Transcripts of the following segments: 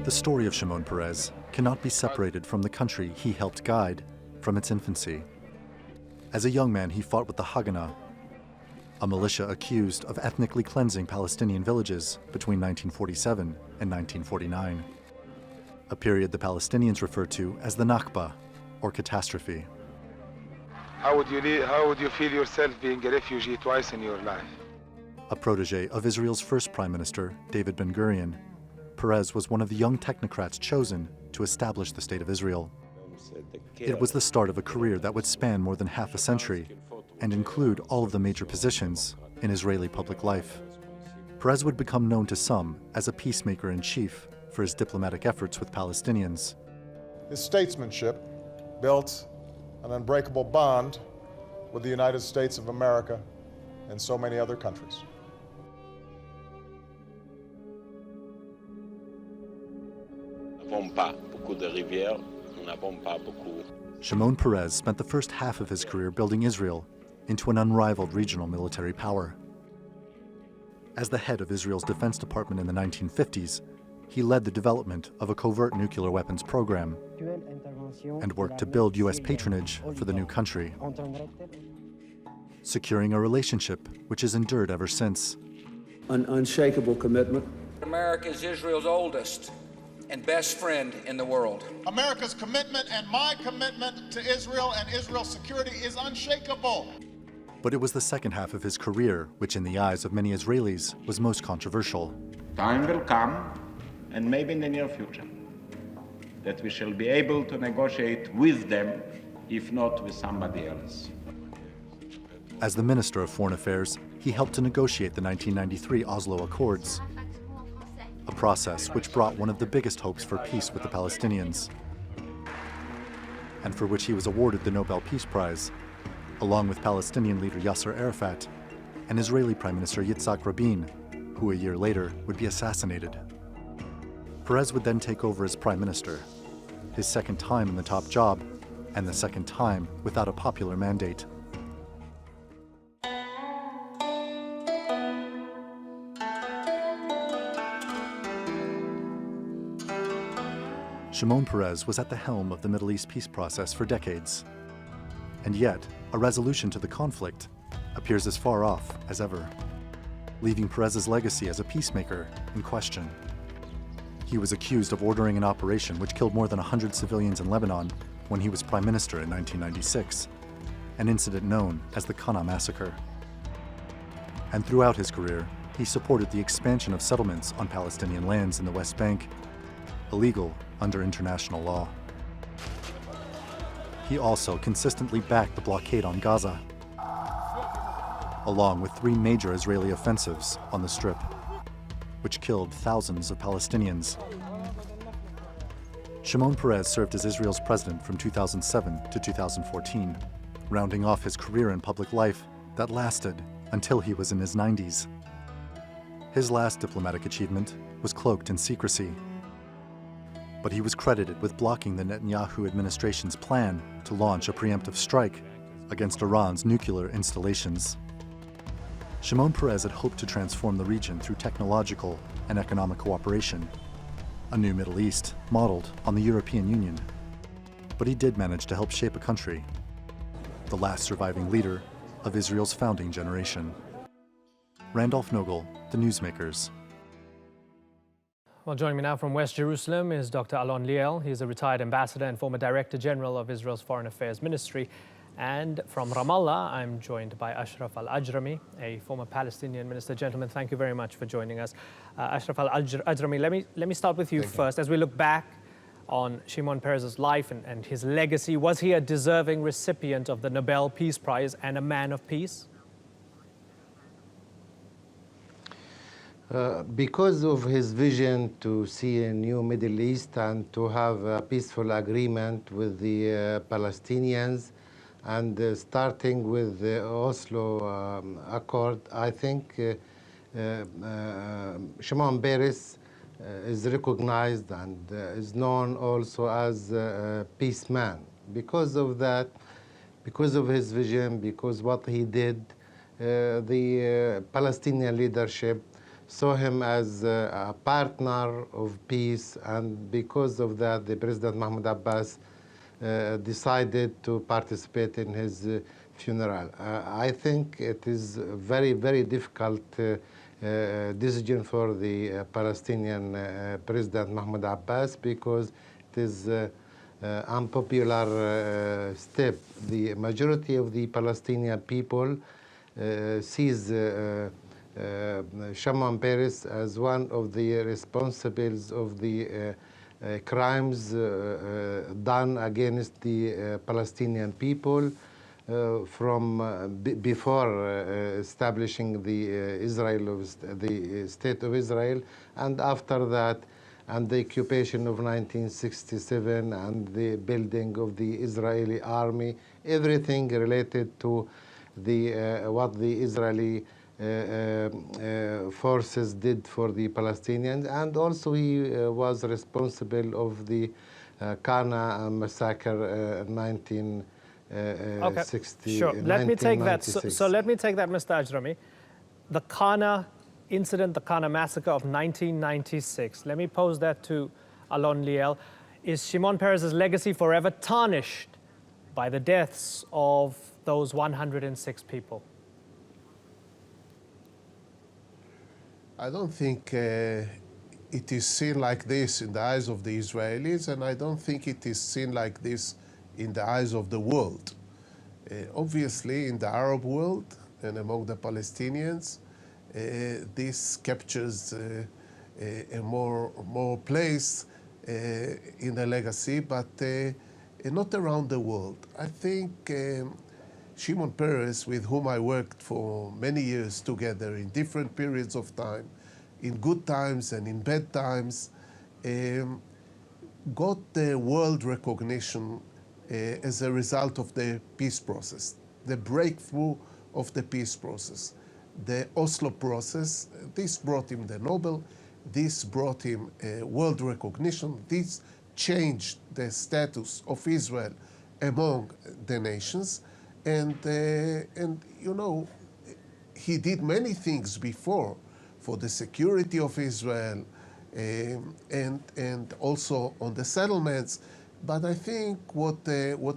The story of Shimon Peres cannot be separated from the country he helped guide from its infancy. As a young man, he fought with the Qana, a militia accused of ethnically cleansing Palestinian villages between 1947 and 1949, a period the Palestinians refer to as the Nakba, or catastrophe. How would you feel yourself being a refugee twice in your life? A protege of Israel's first Prime Minister, David Ben-Gurion, Peres was one of the young technocrats chosen to establish the State of Israel. It was the start of a career that would span more than half a century and include all of the major positions in Israeli public life. Peres would become known to some as a peacemaker-in-chief for his diplomatic efforts with Palestinians. His statesmanship built an unbreakable bond with the United States of America and so many other countries. Shimon Peres spent the first half of his career building Israel into an unrivaled regional military power. As the head of Israel's Defense Department in the 1950s, he led the development of a covert nuclear weapons program and worked to build U.S. patronage for the new country, securing a relationship which has endured ever since. An unshakable commitment. America is Israel's oldest and best friend in the world. America's commitment and my commitment to Israel and Israel's security is unshakable. But it was the second half of his career which, in the eyes of many Israelis, was most controversial. Time will come, and maybe in the near future, that we shall be able to negotiate with them, if not with somebody else. As the Minister of Foreign Affairs, he helped to negotiate the 1993 Oslo Accords, a process which brought one of the biggest hopes for peace with the Palestinians, and for which he was awarded the Nobel Peace Prize, along with Palestinian leader Yasser Arafat and Israeli Prime Minister Yitzhak Rabin, who a year later would be assassinated. Peres would then take over as Prime Minister, his second time in the top job, and the second time without a popular mandate. Shimon Peres was at the helm of the Middle East peace process for decades. And yet, a resolution to the conflict appears as far off as ever, leaving Perez's legacy as a peacemaker in question. He was accused of ordering an operation which killed more than 100 civilians in Lebanon when he was Prime Minister in 1996, an incident known as the Qana massacre. And throughout his career, he supported the expansion of settlements on Palestinian lands in the West Bank, illegal under international law. He also consistently backed the blockade on Gaza, along with 3 major Israeli offensives on the Strip, which killed thousands of Palestinians. Shimon Peres served as Israel's president from 2007 to 2014, rounding off his career in public life that lasted until he was in his 90s. His last diplomatic achievement was cloaked in secrecy, but he was credited with blocking the Netanyahu administration's plan to launch a preemptive strike against Iran's nuclear installations. Shimon Peres had hoped to transform the region through technological and economic cooperation, a new Middle East modeled on the European Union. But he did manage to help shape a country, the last surviving leader of Israel's founding generation. Randolph Nogel, The Newsmakers. Well, joining me now from West Jerusalem is Dr. Alon Liel. He is a retired ambassador and former Director General of Israel's Foreign Affairs Ministry. And from Ramallah, I'm joined by Ashraf al-Ajrami, a former Palestinian minister. Gentlemen, thank you very much for joining us. Ashraf al-Ajrami, let me start with you first. As we look back on Shimon Peres' life and his legacy, was he a deserving recipient of the Nobel Peace Prize and a man of peace? Because of his vision to see a new Middle East and to have a peaceful agreement with the Palestinians, and starting with the Oslo Accord, I think Shimon Peres is recognized and is known also as a peaceman. Because of that, because of his vision, because what he did, the Palestinian leadership saw him as a partner of peace, and because of that, the President Mahmoud Abbas decided to participate in his funeral. I think it is a very, very difficult decision for the Palestinian President Mahmoud Abbas, because it is unpopular step. The majority of the Palestinian people sees Shimon Peres as one of the responsibles of the crimes done against the Palestinian people from before establishing the the state of Israel, and after that, and the occupation of 1967 and the building of the Israeli army, everything related to the what the Israeli forces did for the Palestinians, and also he was responsible of the Qana massacre 1960. Sure. Let me take that. So let me take that, Mr. Ajrami. The Qana incident, the Qana massacre of 1996. Let me pose that to Alon Liel. Is Shimon Peres' legacy forever tarnished by the deaths of those 106 people? I don't think it is seen like this in the eyes of the Israelis, and I don't think it is seen like this in the eyes of the world. Obviously, in the Arab world and among the Palestinians, this captures a more place in the legacy, but not around the world. I think Shimon Peres, with whom I worked for many years together in different periods of time, in good times and in bad times, got the world recognition as a result of the peace process, the breakthrough of the peace process. The Oslo process, this brought him the Nobel, this brought him world recognition, this changed the status of Israel among the nations, and you know, he did many things before for the security of Israel and also on the settlements, but I think what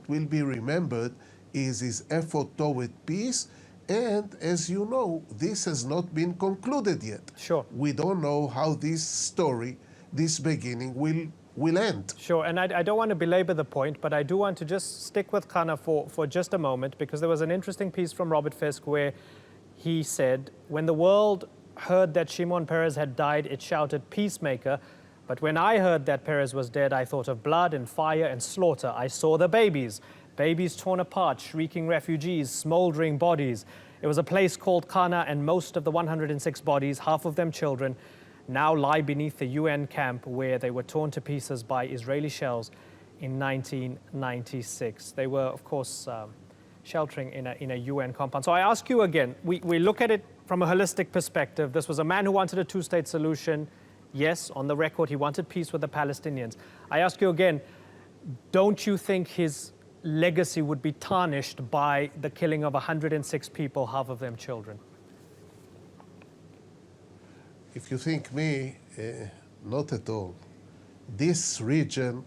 will be remembered is his effort toward peace. And as you know, this has not been concluded yet. Sure. We don't know how this story, this beginning, will end. Sure, and I don't want to belabor the point, but I do want to just stick with Qana for just a moment, because there was an interesting piece from Robert Fisk where he said, when the world heard that Shimon Peres had died, it shouted peacemaker. But when I heard that Peres was dead, I thought of blood and fire and slaughter. I saw the babies torn apart, shrieking refugees, smoldering bodies. It was a place called Qana, and most of the 106 bodies, half of them children, now lie beneath the UN camp where they were torn to pieces by Israeli shells in 1996. They were, of course, sheltering in a UN compound. So I ask you again, we look at it from a holistic perspective. This was a man who wanted a two-state solution. Yes, on the record, he wanted peace with the Palestinians. I ask you again, don't you think his legacy would be tarnished by the killing of 106 people, half of them children? If you think me, not at all. This region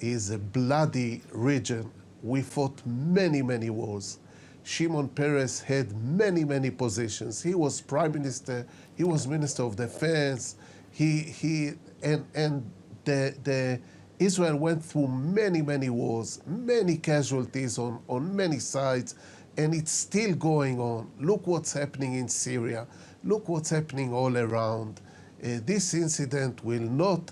is a bloody region. We fought many, many wars. Shimon Peres had many, many positions. He was prime minister. He was minister of defense. Israel went through many, many wars, many casualties on many sides, and it's still going on. Look what's happening in Syria. Look what's happening all around. This incident will not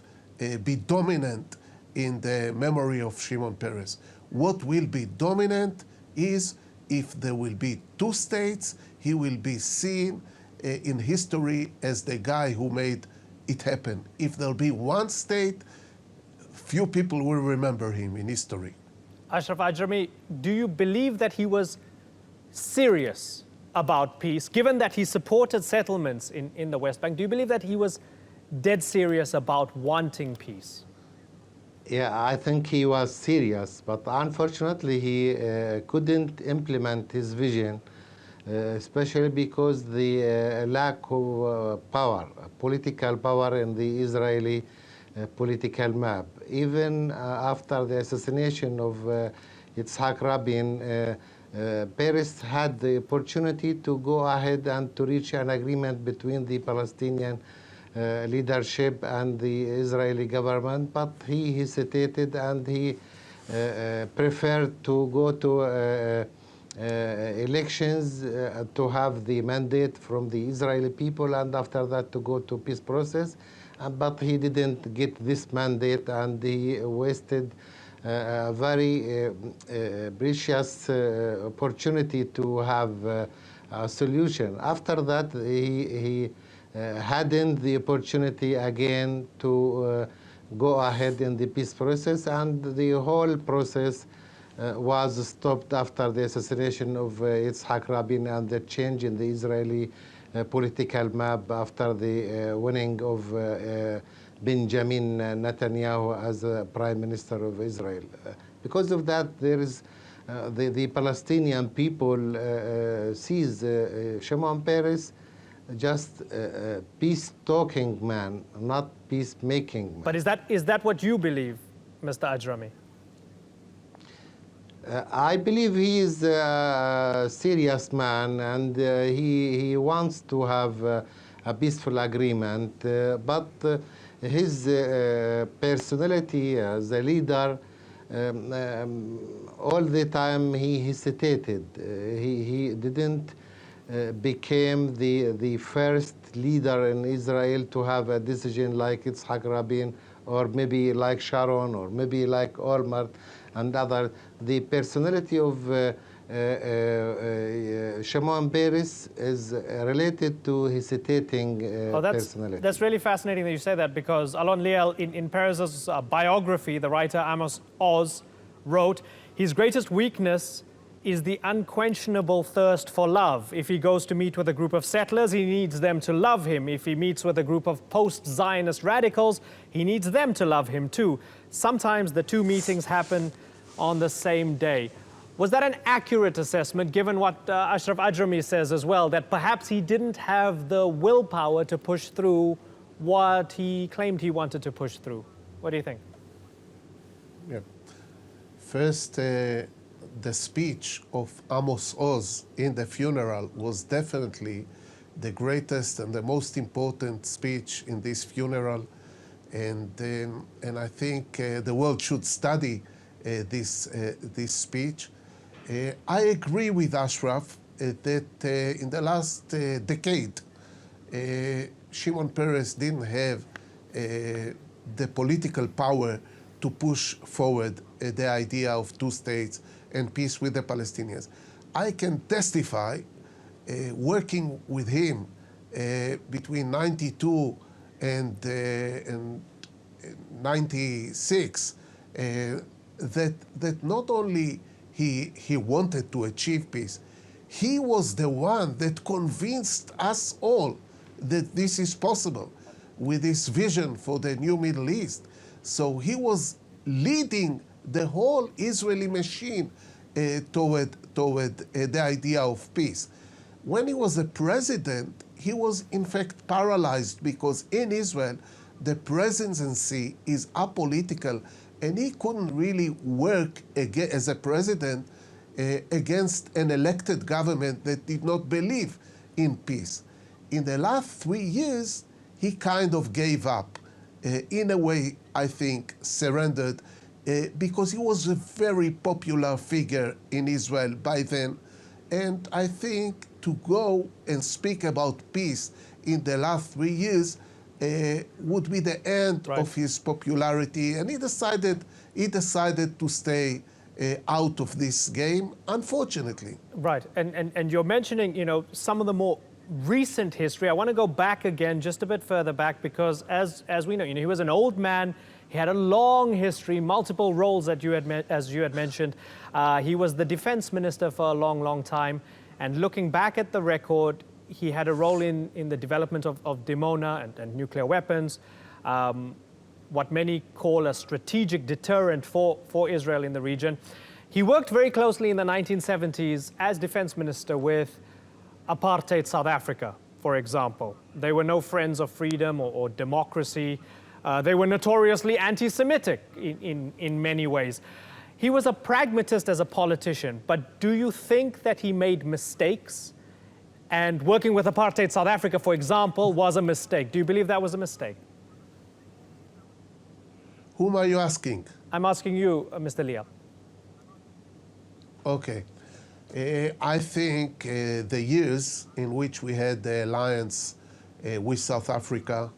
be dominant in the memory of Shimon Peres. What will be dominant is if there will be two states, he will be seen in history as the guy who made it happen. If there'll be one state, few people will remember him in history. Ashraf Ajrami, do you believe that he was serious about peace, given that he supported settlements in the West Bank? Do you believe that he was dead serious about wanting peace? Yeah, I think he was serious, but unfortunately he couldn't implement his vision especially because the lack of power, political power in the Israeli political map. Even after the assassination of Yitzhak Rabin, Peres had the opportunity to go ahead and to reach an agreement between the Palestinian leadership and the Israeli government, but he hesitated and he preferred to go to elections to have the mandate from the Israeli people, and after that to go to peace process. But he didn't get this mandate, and he wasted a very precious opportunity to have a solution. After that, he hadn't the opportunity again to go ahead in the peace process, and the whole process was stopped after the assassination of Yitzhak Rabin and the change in the Israeli political map after the winning of Benjamin Netanyahu as Prime Minister of Israel. Because of that, there is the Palestinian people sees Shimon Peres just a peace-talking man, not peace-making man. But is that what you believe, Mr. Ajrami? I believe he is a serious man, and he wants to have a peaceful agreement, but his personality as a leader, all the time he hesitated. He didn't became the first leader in Israel to have a decision like Yitzhak Rabin, or maybe like Sharon, or maybe like Olmert and other. The personality of Shimon Peres is related to hesitating personality. That's really fascinating that you say that, because Alon Liel, in Perez's biography, the writer Amos Oz wrote, his greatest weakness is the unquenchable thirst for love. If he goes to meet with a group of settlers, he needs them to love him. If he meets with a group of post-Zionist radicals, he needs them to love him too. Sometimes the two meetings happen on the same day. Was that an accurate assessment, given what Ashraf Ajrami says as well, that perhaps he didn't have the willpower to push through what he claimed he wanted to push through? What do you think? Yeah. First, the speech of Amos Oz in the funeral was definitely the greatest and the most important speech in this funeral, and I think the world should study this speech. I agree with Ashraf that in the last decade, Shimon Peres didn't have the political power to push forward the idea of two states and peace with the Palestinians. I can testify, working with him between 92 and 96, that not only he wanted to achieve peace, he was the one that convinced us all that this is possible with his vision for the new Middle East. So he was leading the whole Israeli machine toward the idea of peace. When he was a president, he was in fact paralyzed, because in Israel, the presidency is apolitical, and he couldn't really work as a president against an elected government that did not believe in peace. In the last 3 years, he kind of gave up. In a way, I think, surrendered, because he was a very popular figure in Israel by then. And I think to go and speak about peace in the last 3 years would be the end of his popularity. And he decided to stay out of this game, unfortunately. Right, and you're mentioning, some of the more recent history. I want to go back again, just a bit further back, because as we know, he was an old man. He had a long history, multiple roles that as you had mentioned. He was the defense minister for a long, long time. And looking back at the record, he had a role in the development of Dimona and nuclear weapons, what many call a strategic deterrent for Israel in the region. He worked very closely in the 1970s as defense minister with apartheid South Africa, for example. They were no friends of freedom or democracy. They were notoriously anti-Semitic in many ways. He was a pragmatist as a politician, but do you think that he made mistakes? And working with apartheid South Africa, for example, was a mistake. Do you believe that was a mistake? Whom are you asking? I'm asking you, Mr. Liel. Okay. I think the years in which we had the alliance with South Africa,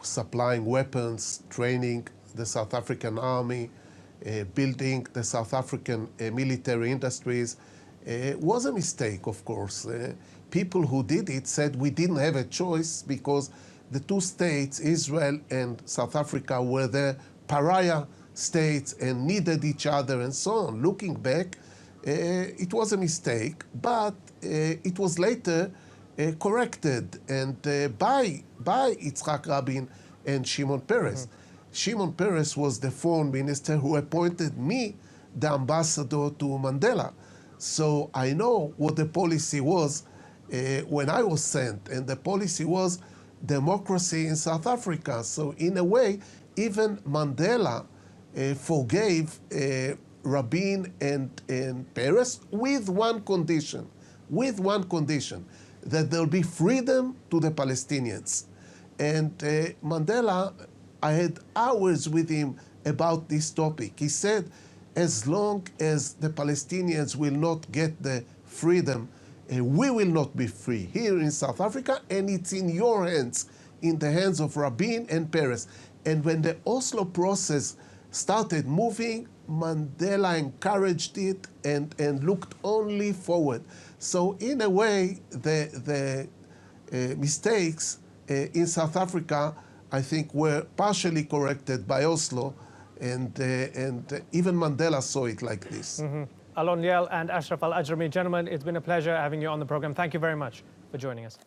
supplying weapons, training the South African army, building the South African military industries, was a mistake, of course. People who did it said we didn't have a choice because the two states, Israel and South Africa, were the pariah states and needed each other and so on. Looking back, it was a mistake, but it was later corrected and by Yitzhak Rabin and Shimon Peres. Shimon Peres was the foreign minister who appointed me the ambassador to Mandela. So I know what the policy was when I was sent, and the policy was democracy in South Africa. So in a way, even Mandela forgave Rabin and Peres with one condition, that there'll be freedom to the Palestinians. And Mandela, I had hours with him about this topic. He said, as long as the Palestinians will not get the freedom, we will not be free here in South Africa, and it's in your hands, in the hands of Rabin and Peres. And when the Oslo process started moving, Mandela encouraged it and looked only forward. So in a way, the mistakes in South Africa, I think, were partially corrected by Oslo, and even Mandela saw it like this. Alon Liel and Ashraf Al-Ajrami, gentlemen, it's been a pleasure having you on the program. Thank you very much for joining us.